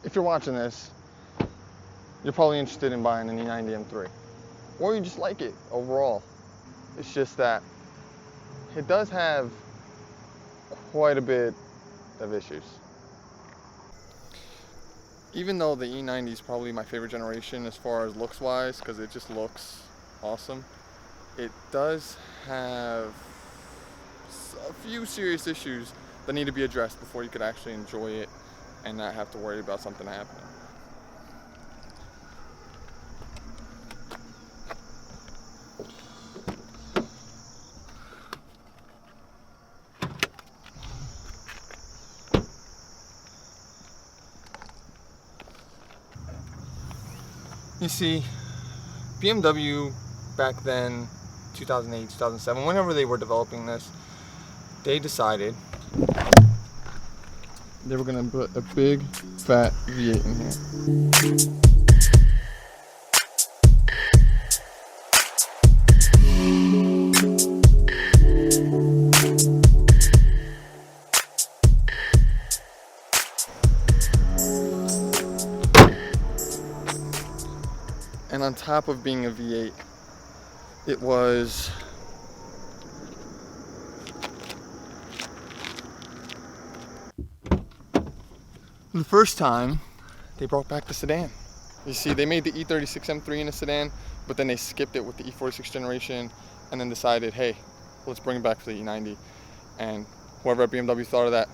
if you're watching this, you're probably interested in buying an e90 M3, or you just like it overall. It's just that it does have quite a bit of issues. Even though the e90 is probably my favorite generation as far as looks wise, because it just looks awesome, it does have a few serious issues that need to be addressed before you could actually enjoy it and not have to worry about something happening. You see, BMW back then, 2008, 2007, whenever they were developing this, they decided they were going to put a big fat V8 in here. And on top of being a V8, it was the first time they brought back the sedan. You see, they made the E36 M3 in a sedan, but then they skipped it with the E46 generation and then decided, hey, let's bring it back for the E90. And whoever at BMW thought of that,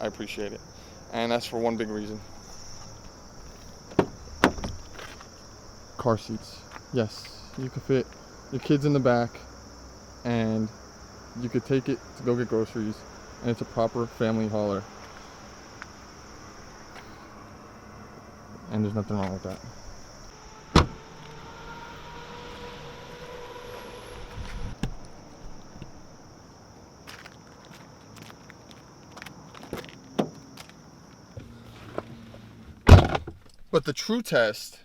I appreciate it. And that's for one big reason. Car seats. Yes, you could fit your kids in the back and you could take it to go get groceries, and it's a proper family hauler. And there's nothing wrong with that. But the true test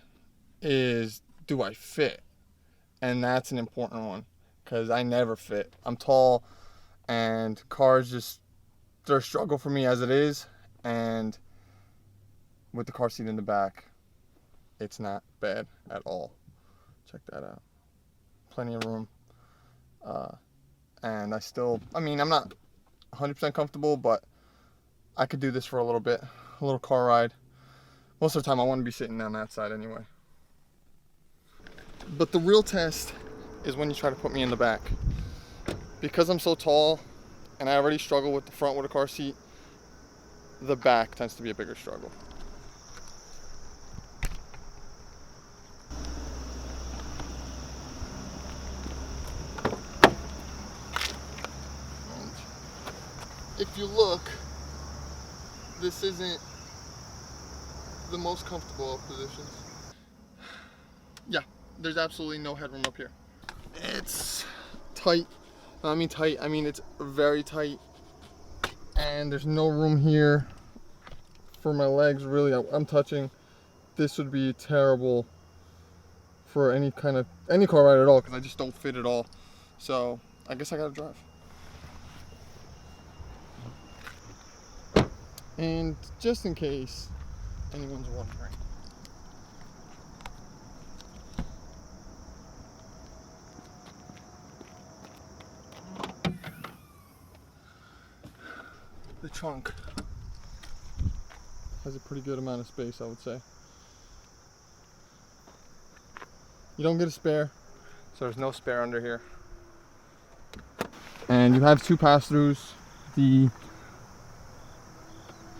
is, do I fit? And that's an important one, because I never fit. I'm tall, and cars just, they're a struggle for me as it is, and with the car seat in the back, it's not bad at all. Check that out. Plenty of room. And I'm not 100% comfortable, but I could do this for a little bit, a little car ride. Most of the time I want to be sitting on that side anyway. But the real test is when you try to put me in the back. Because I'm so tall and I already struggle with the front with a car seat, the back tends to be a bigger struggle. And if you look, this isn't the most comfortable of positions. Yeah, there's absolutely no headroom up here. It's tight. I mean tight, I mean it's very tight. And there's no room here for my legs, really. I'm touching. This would be terrible for any car ride at all, because I just don't fit at all. So I guess I gotta drive. And just in case anyone's wondering, the trunk has a pretty good amount of space, I would say. You don't get a spare, so there's no spare under here. And you have two pass-throughs. The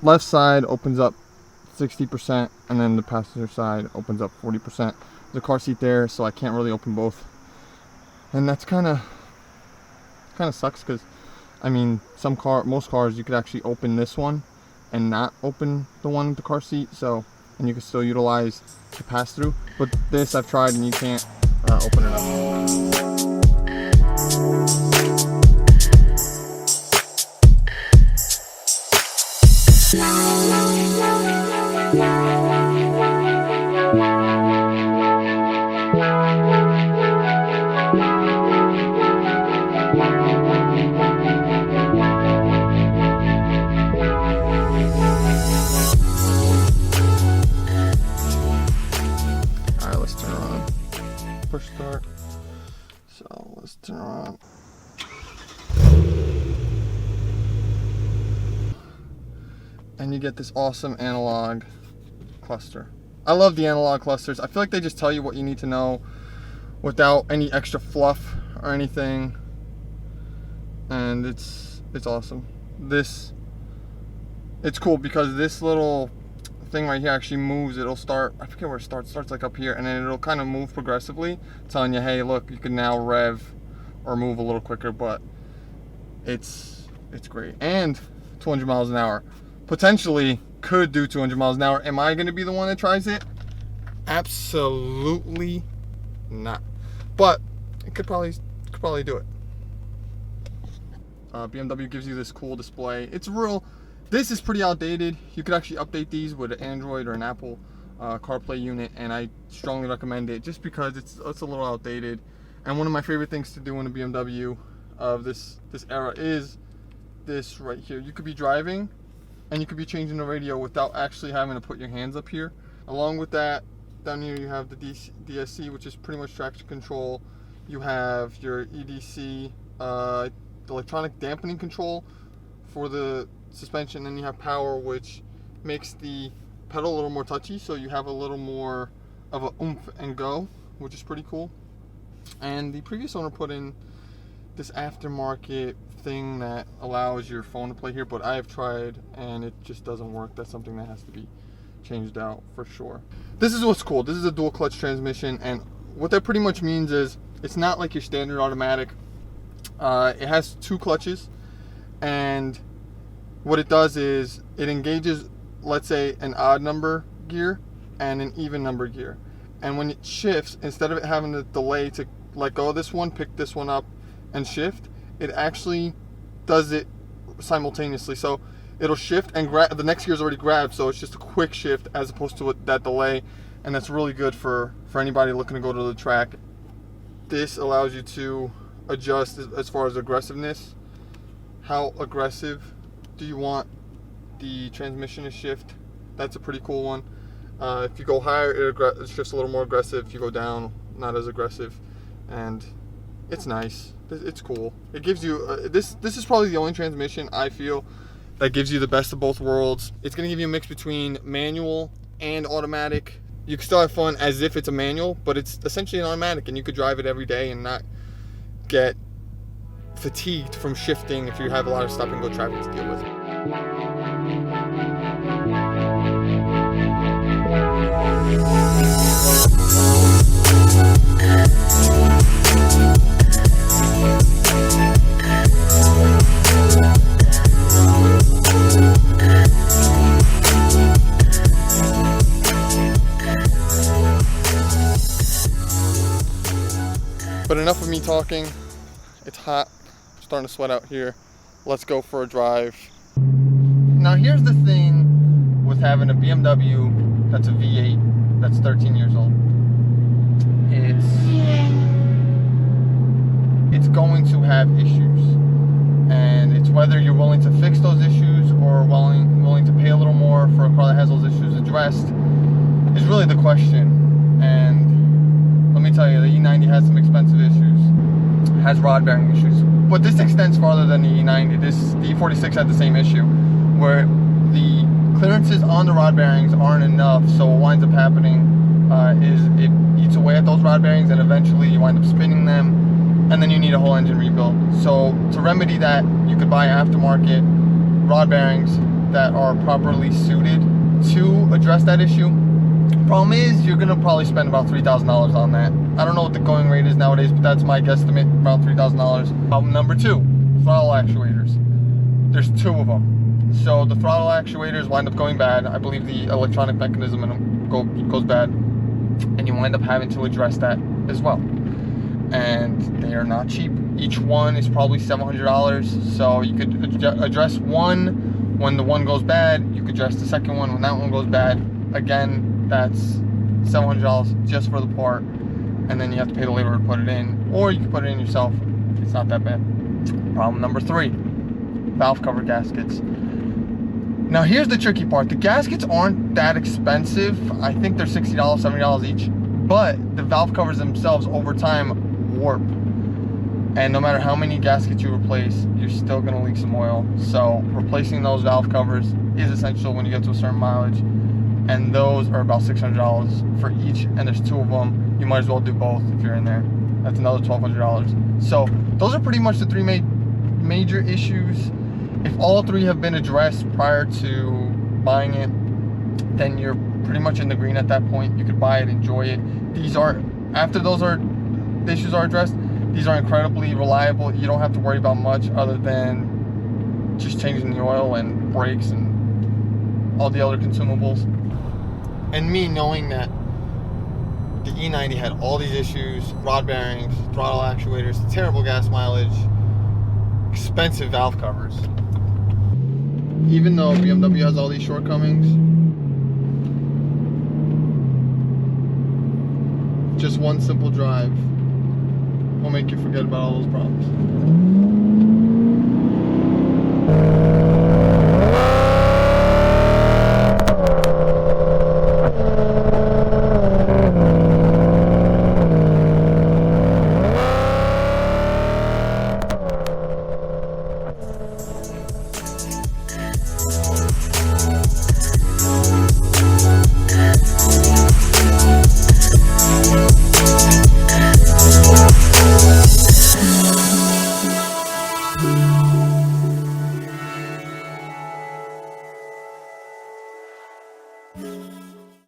left side opens up 60%, and then the passenger side opens up 40%. There's a car seat there, so I can't really open both. And that's kind of sucks, because I mean, most cars you could actually open this one and not open the one with the car seat, so, and you can still utilize the pass-through. But this I've tried and you can't open it up. and you get this awesome analog cluster. I love the analog clusters. I feel like they just tell you what you need to know without any extra fluff or anything, and it's awesome. It's cool because this little thing right here actually moves. It'll start, I forget where it starts like up here, and then it'll kind of move progressively, telling you, hey, look, you can now rev or move a little quicker. But it's great. And 200 miles an hour. Potentially could do 200 miles an hour. Am I going to be the one that tries it? Absolutely not. But it could probably do it. BMW gives you this cool display. This is pretty outdated. You could actually update these with an Android or an Apple CarPlay unit, and I strongly recommend it just because it's a little outdated. And one of my favorite things to do in a BMW of this era is this right here. You could be driving and you could be changing the radio without actually having to put your hands up here. Along with that, down here you have the DSC, which is pretty much traction control. You have your EDC, electronic dampening control for the suspension, and you have power, which makes the pedal a little more touchy, so you have a little more of a oomph and go, which is pretty cool. And the previous owner put in this aftermarket thing that allows your phone to play here, but I have tried and it just doesn't work. That's something that has to be changed out for sure. This is what's cool. This is a dual clutch transmission, and what that pretty much means is it's not like your standard automatic. It has two clutches, and what it does is it engages, let's say, an odd number gear and an even number gear. And when it shifts, instead of it having the delay to let go of this one, pick this one up and shift, it actually does it simultaneously. So it'll shift and the next gear is already grabbed, so it's just a quick shift as opposed to that delay. And that's really good for anybody looking to go to the track. This allows you to adjust as far as aggressiveness. How aggressive do you want the transmission to shift? That's a pretty cool one. If you go higher, it shifts a little more aggressive. If you go down, not as aggressive. And it's nice. It's cool. It gives you this is probably the only transmission I feel that gives you the best of both worlds. It's going to give you a mix between manual and automatic. You can still have fun as if it's a manual, but it's essentially an automatic, and you could drive it every day and not get fatigued from shifting if you have a lot of stop and go traffic to deal with. But enough of me talking. It's hot. I'm starting to sweat out here. Let's go for a drive. Now here's the thing with having a BMW that's a V8 that's 13 years old. It's going to have issues, and it's whether you're willing to fix those issues or willing to pay a little more for a car that has those issues addressed is really the question. And let me tell you, the E90 has some expensive issues, has rod bearing issues, but this extends farther than the E90. The E46 had the same issue, where the clearances on the rod bearings aren't enough, so what winds up happening is it eats away at those rod bearings, and eventually you wind up spinning them, and then you need a whole engine rebuild. So to remedy that, you could buy aftermarket rod bearings that are properly suited to address that issue. Problem is, you're gonna probably spend about $3,000 on that. I don't know what the going rate is nowadays, but that's my guesstimate, around $3,000. Problem number two, throttle actuators. There's two of them. So the throttle actuators wind up going bad. I believe the electronic mechanism in them goes bad, and you wind up having to address that as well. And they are not cheap. Each one is probably $700. So you could address one when the one goes bad. You could address the second one when that one goes bad. Again, that's $700 just for the part, and then you have to pay the labor to put it in, or you can put it in yourself. It's not that bad. Problem number three, valve cover gaskets. Now here's the tricky part. The gaskets aren't that expensive. I think they're $60, $70 each, but the valve covers themselves over time warp. and no matter how many gaskets you replace, you're still going to leak some oil. So replacing those valve covers is essential when you get to a certain mileage, and those are about $600 for each, and there's 2 of them. You might as well do both if you're in there. That's another $1,200. So those are pretty much the 3 major issues. If all 3 have been addressed prior to buying it, then you're pretty much in the green at that point. You could buy it, enjoy it. These are, after the issues are addressed, these are incredibly reliable. You don't have to worry about much other than just changing the oil and brakes and all the other consumables. And me knowing that the E90 had all these issues, rod bearings, throttle actuators, terrible gas mileage, expensive valve covers. Even though BMW has all these shortcomings, just one simple drive will make you forget about all those problems.